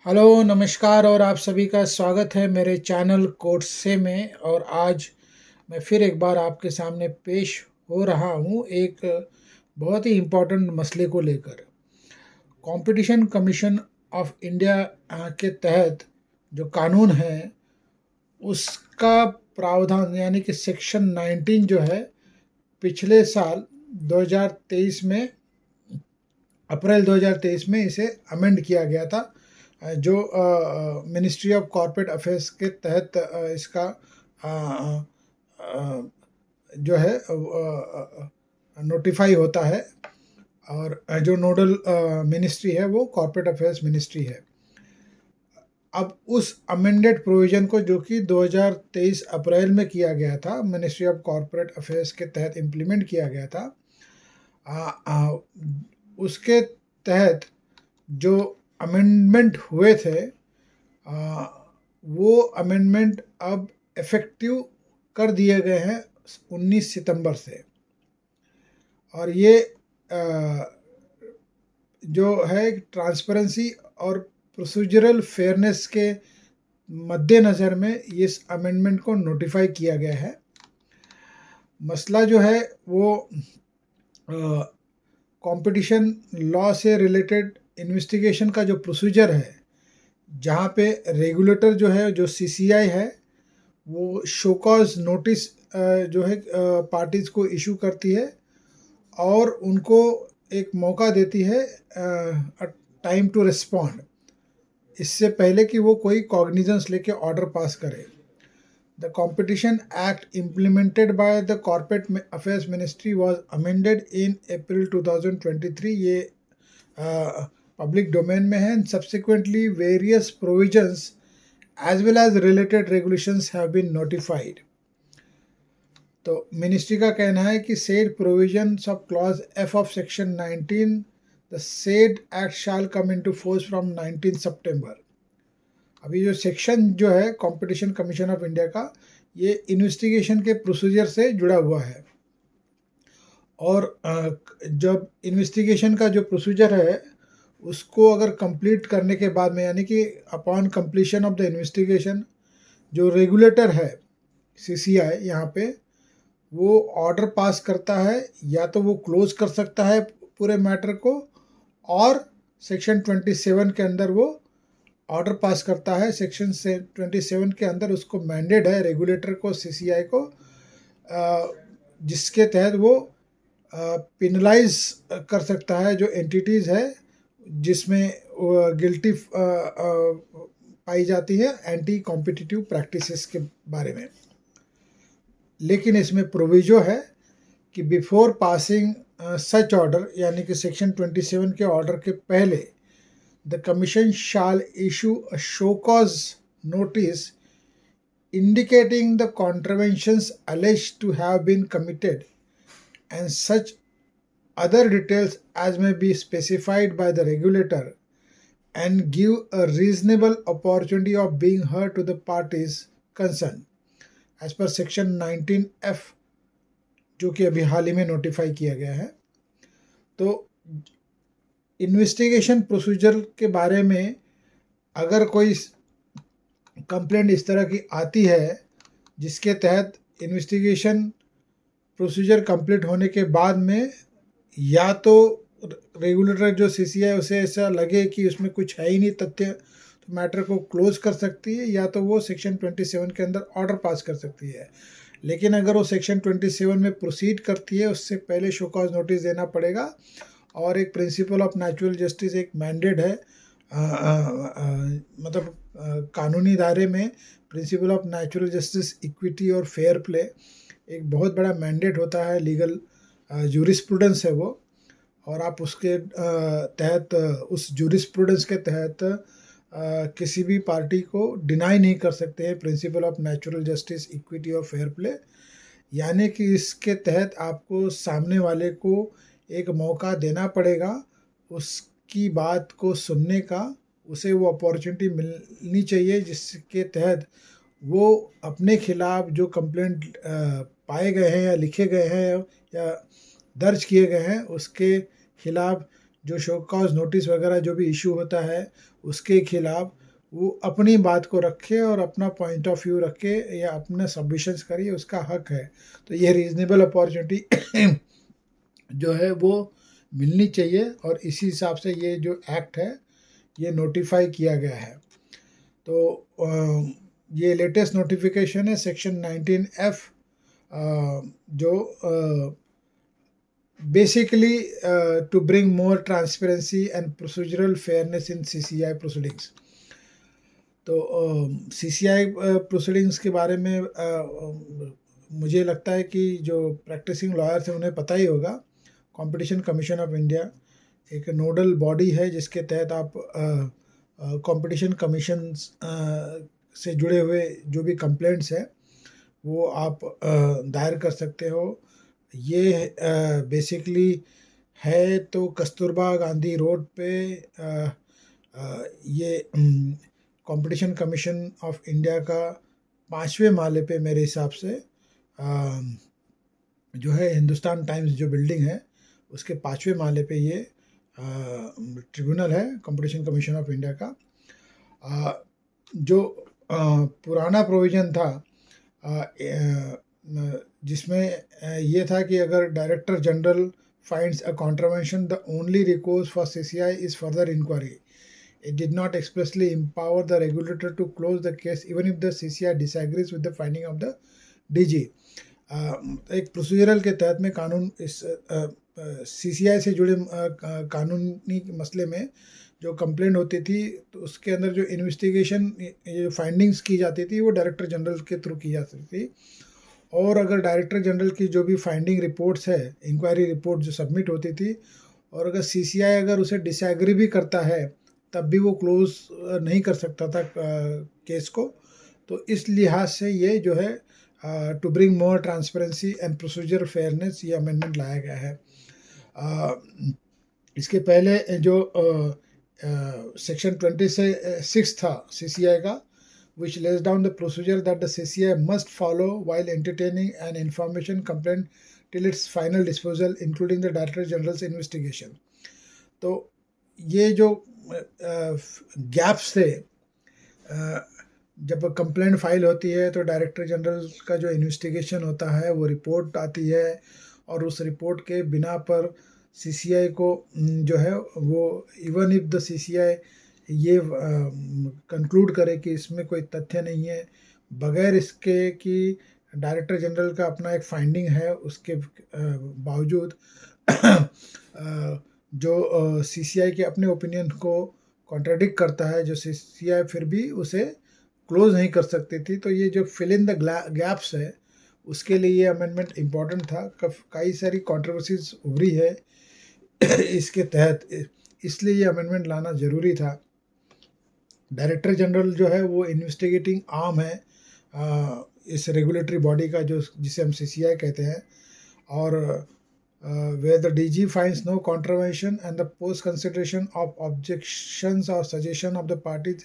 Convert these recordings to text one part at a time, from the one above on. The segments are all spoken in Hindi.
हेलो, नमस्कार और आप सभी का स्वागत है मेरे चैनल कोर्से में। और आज मैं फिर एक बार आपके सामने पेश हो रहा हूँ एक बहुत ही इम्पोर्टेंट मसले को लेकर। कंपटीशन कमीशन ऑफ इंडिया के तहत जो कानून है उसका प्रावधान यानी कि सेक्शन 19 जो है पिछले साल 2023 में अप्रैल 2023 में इसे अमेंड किया गया था। जो मिनिस्ट्री ऑफ कॉरपोरेट अफेयर्स के तहत इसका अ, अ, जो है नोटिफाई होता है। और जो नोडल मिनिस्ट्री है वो कॉरपोरेट अफेयर्स मिनिस्ट्री है। अब उस अमेंडेड प्रोविज़न को जो कि 2023 अप्रैल में किया गया था, मिनिस्ट्री ऑफ कॉरपोरेट अफेयर्स के तहत इम्प्लीमेंट किया गया था। उसके तहत जो अमेंडमेंट हुए थे वो अमेंडमेंट अब इफ़ेक्टिव कर दिए गए हैं 19 सितंबर से। और ये जो है ट्रांसपेरेंसी और प्रोसीजरल फेयरनेस के मद्देनज़र में इस अमेंडमेंट को नोटिफाई किया गया है। मसला जो है वो कंपटीशन लॉ से रिलेटेड इन्वेस्टिगेशन का जो प्रोसीजर है, जहाँ पे रेगुलेटर जो है, जो सीसीआई है, वो शो कॉज नोटिस जो है पार्टीज़ को इशू करती है और उनको एक मौका देती है टाइम टू रिस्पॉन्ड, इससे पहले कि वो कोई कॉग्निजेंस लेके ऑर्डर पास करे। The Competition Act implemented by the Corporate Affairs Ministry was amended in April 2023. ये पब्लिक डोमेन में है। And subsequently various provisions as well as related regulations have been notified. तो मिनिस्ट्री का कहना है कि said provisions of clause F of section 19, the said act shall come into force from 19 September. अभी जो सेक्शन जो है कंपटीशन कमीशन ऑफ इंडिया का, ये इन्वेस्टिगेशन के प्रोसीजर से जुड़ा हुआ है। और जब इन्वेस्टिगेशन का जो प्रोसीजर है उसको अगर कंप्लीट करने के बाद में, यानी कि upon completion of the investigation, जो रेगुलेटर है सीसीआई यहाँ पे, वो ऑर्डर पास करता है। या तो वो क्लोज कर सकता है पूरे मैटर को, और सेक्शन 27 के अंदर वो ऑर्डर पास करता है। सेक्शन 27 के अंदर उसको मैंडेट है रेगुलेटर को, सीसीआई को, जिसके तहत वो पिनलाइज कर सकता है जो एंटिटीज़ है जिसमें गिल्टी पाई जाती है एंटी कॉम्पिटिटिव प्रैक्टिसेस के बारे में। लेकिन इसमें प्रोविजो है कि बिफोर पासिंग सच ऑर्डर, यानी कि सेक्शन 27 के ऑर्डर के पहले, the Commission shall issue a show cause notice indicating the contraventions alleged to have been committed and such other details as may be specified by the regulator, and give a reasonable opportunity of being heard to the parties concerned as per section 19F, जो कि अभी हाल ही में नोटिफाई किया गया है। तो इन्वेस्टिगेशन प्रोसीजर के बारे में अगर कोई कंप्लेंट इस तरह की आती है जिसके तहत इन्वेस्टिगेशन प्रोसीजर कंप्लीट होने के बाद में या तो रेगुलेटर जो सीसीआई उसे ऐसा लगे कि उसमें कुछ है ही नहीं तथ्य, तो मैटर को क्लोज कर सकती है, या तो वो सेक्शन 27 के अंदर ऑर्डर पास कर सकती है। लेकिन अगर वो सेक्शन 27 में प्रोसीड करती है, उससे पहले शो कॉज नोटिस देना पड़ेगा। और एक प्रिंसिपल ऑफ नेचुरल जस्टिस एक मैंडेट है, मतलब कानूनी दायरे में principle of natural justice, equity और फेयर प्ले एक बहुत बड़ा मैंडेट होता है। लीगल जूरिस्प्रूडेंस है वो, और आप उसके तहत, उस जूरिस्प्रूडेंस के तहत किसी भी पार्टी को डिनाई नहीं कर सकते हैं principle of natural justice, equity और फेयर प्ले। यानी कि इसके तहत आपको सामने वाले को एक मौका देना पड़ेगा उसकी बात को सुनने का, उसे वो अपॉर्चुनिटी मिलनी चाहिए जिसके तहत वो अपने खिलाफ जो कंप्लेंट पाए गए हैं या लिखे गए हैं या दर्ज किए गए हैं उसके खिलाफ जो शो कॉज नोटिस वगैरह जो भी इशू होता है उसके खिलाफ वो अपनी बात को रखे और अपना पॉइंट ऑफ व्यू रखे या अपने सबमिशंस करिए, उसका हक है। तो ये रीजनेबल अपॉर्चुनिटी जो है वो मिलनी चाहिए, और इसी हिसाब से ये जो एक्ट है ये नोटिफाई किया गया है। तो ये लेटेस्ट नोटिफिकेशन है सेक्शन 19F, जो basically to bring more transparency and procedural fairness in CCI proceedings। तो CCI प्रोसीडिंग्स के बारे में मुझे लगता है कि जो प्रैक्टिसिंग लॉयर्स हैं उन्हें पता ही होगा। कंपटीशन कमीशन ऑफ इंडिया एक नोडल बॉडी है जिसके तहत आप कंपटीशन कमीशन से जुड़े हुए जो भी कंप्लेंट्स हैं वो आप दायर कर सकते हो। ये बेसिकली है तो कस्तूरबा गांधी रोड पे ये कंपटीशन कमीशन ऑफ इंडिया का 5वें माले पे मेरे हिसाब से जो है हिंदुस्तान टाइम्स जो बिल्डिंग है उसके 5वें माले पे ये ट्रिब्यूनल है कंपटीशन कमीशन ऑफ इंडिया का। जो पुराना प्रोविज़न था जिसमें ये था कि अगर director general finds a contravention the only recourse for CCI is further inquiry. It did not expressly empower the regulator to close the case even if the CCI disagrees with the finding of the DG। एक प्रोसीजरल के तहत में कानून इस CCI से जुड़े कानूनी मसले में जो कंप्लेंट होती थी तो उसके अंदर जो इन्वेस्टिगेशन ये फाइंडिंग्स की जाती थी वो डायरेक्टर जनरल के थ्रू की जाती थी। और अगर डायरेक्टर जनरल की जो भी फाइंडिंग रिपोर्ट्स है, इंक्वायरी रिपोर्ट जो सबमिट होती थी, और अगर CCI अगर उसे डिसएग्री भी करता है तब भी वो क्लोज नहीं कर सकता था केस को। तो इस लिहाज से ये जो है to bring more transparency and procedure fairness ये अमेंडमेंट लाया गया है। इसके पहले जो सेक्शन 26 था CCI का, which lays down the procedure that the CCI must follow while entertaining an information complaint till its final disposal including the Director General's investigation। तो ये जो गैप्स थे, जब कंप्लेंट फाइल होती है तो डायरेक्टर जनरल का जो इन्वेस्टिगेशन होता है वो रिपोर्ट आती है, और उस रिपोर्ट के बिना पर CCI को जो है वो इवन इफ द CCI ये कंक्लूड करे कि इसमें कोई तथ्य नहीं है, बगैर इसके कि डायरेक्टर जनरल का अपना एक फाइंडिंग है उसके बावजूद जो CCI के अपने ओपिनियन को कॉन्ट्राडिक्ट करता है, जो CCI फिर भी उसे क्लोज नहीं कर सकती थी। तो ये जो फिल इन द गैप्स है उसके लिए ये अमेंडमेंट इम्पॉर्टेंट था। कई सारी कंट्रोवर्सीज उभरी है इसके तहत, इसलिए ये अमेंडमेंट लाना ज़रूरी था। डायरेक्टर जनरल जो है वो इन्वेस्टिगेटिंग आर्म है इस रेगुलेटरी बॉडी का, जो जिसे हम CCI कहते हैं। और where the DG finds no contravention and the post consideration of objections or suggestion of the parties,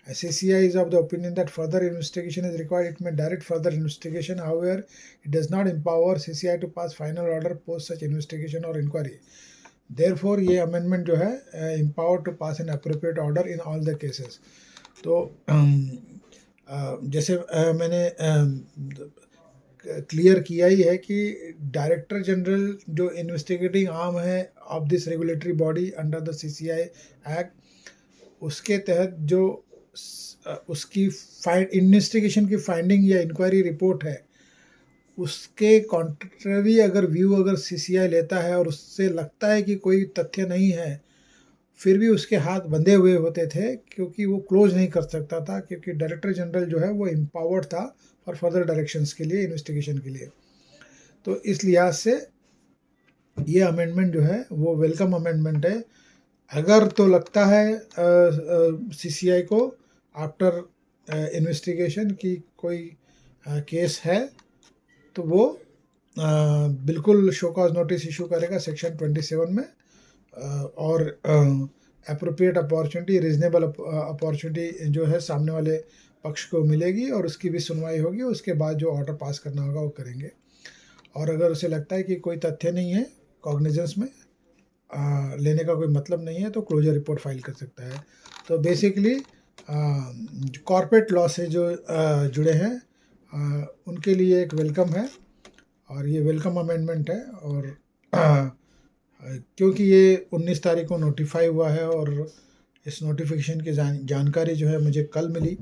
CCI is of the opinion that further investigation is required. It may direct further investigation. However, it does not empower CCI to pass final order post such investigation or inquiry. Therefore, ये amendment जो है empowered to pass an appropriate order in all the cases। तो जैसे मैंने क्लियर किया ही है कि डायरेक्टर जनरल जो इन्वेस्टिगेटिंग आर्म है of this regulatory body under the CCI act, उसके तहत जो उसकी इन्वेस्टिगेशन की फाइंडिंग या इंक्वायरी रिपोर्ट है उसके कॉन्ट्ररी अगर व्यू अगर CCI लेता है और उससे लगता है कि कोई तथ्य नहीं है, फिर भी उसके हाथ बंधे हुए होते थे क्योंकि वो क्लोज नहीं कर सकता था, क्योंकि डायरेक्टर जनरल जो है वो एम्पावर्ड था फॉर फर्दर डायरेक्शंस के लिए, इन्वेस्टिगेशन के लिए। तो इस लिहाज से ये अमेंडमेंट जो है वो वेलकम अमेंडमेंट है। अगर तो लगता है CCI को आफ्टर इन्वेस्टिगेशन की कोई केस है तो वो बिल्कुल शो कॉज नोटिस इशू करेगा सेक्शन 27 में, और अप्रोप्रिएट अपॉर्चुनिटी, रीजनेबल अपॉर्चुनिटी जो है सामने वाले पक्ष को मिलेगी और उसकी भी सुनवाई होगी। उसके बाद जो ऑर्डर पास करना होगा वो करेंगे। और अगर उसे लगता है कि कोई तथ्य नहीं है कॉग्निजेंस में लेने का कोई मतलब नहीं है तो क्लोजर रिपोर्ट फाइल कर सकता है। तो बेसिकली कॉर्पोरेट लॉ से जो जुड़े हैं उनके लिए एक वेलकम है और ये वेलकम अमेंडमेंट है। और क्योंकि ये 19 तारीख को नोटिफाई हुआ है और इस नोटिफिकेशन की जानकारी जो है मुझे कल मिली,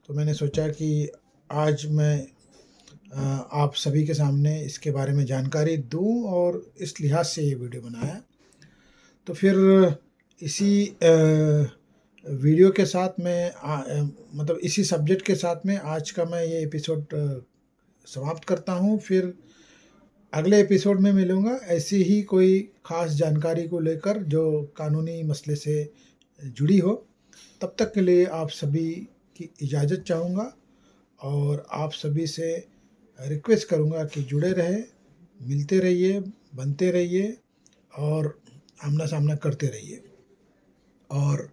तो मैंने सोचा कि आज मैं आप सभी के सामने इसके बारे में जानकारी दूं और इस लिहाज से ये वीडियो बनाया। तो फिर इसी वीडियो के साथ में मतलब इसी सब्जेक्ट के साथ में आज का मैं ये एपिसोड समाप्त करता हूँ। फिर अगले एपिसोड में मिलूँगा ऐसी ही कोई ख़ास जानकारी को लेकर जो कानूनी मसले से जुड़ी हो। तब तक के लिए आप सभी की इजाज़त चाहूँगा और आप सभी से रिक्वेस्ट करूँगा कि जुड़े रहे, मिलते रहिए, बनते रहिए और आमना सामना करते रहिए। और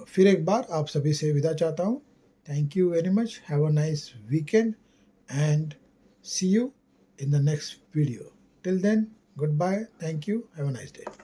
फिर एक बार आप सभी से विदा चाहता हूँ। Thank you very much, have a nice weekend and see you in the next video. Till then, goodbye, thank you, have a nice day.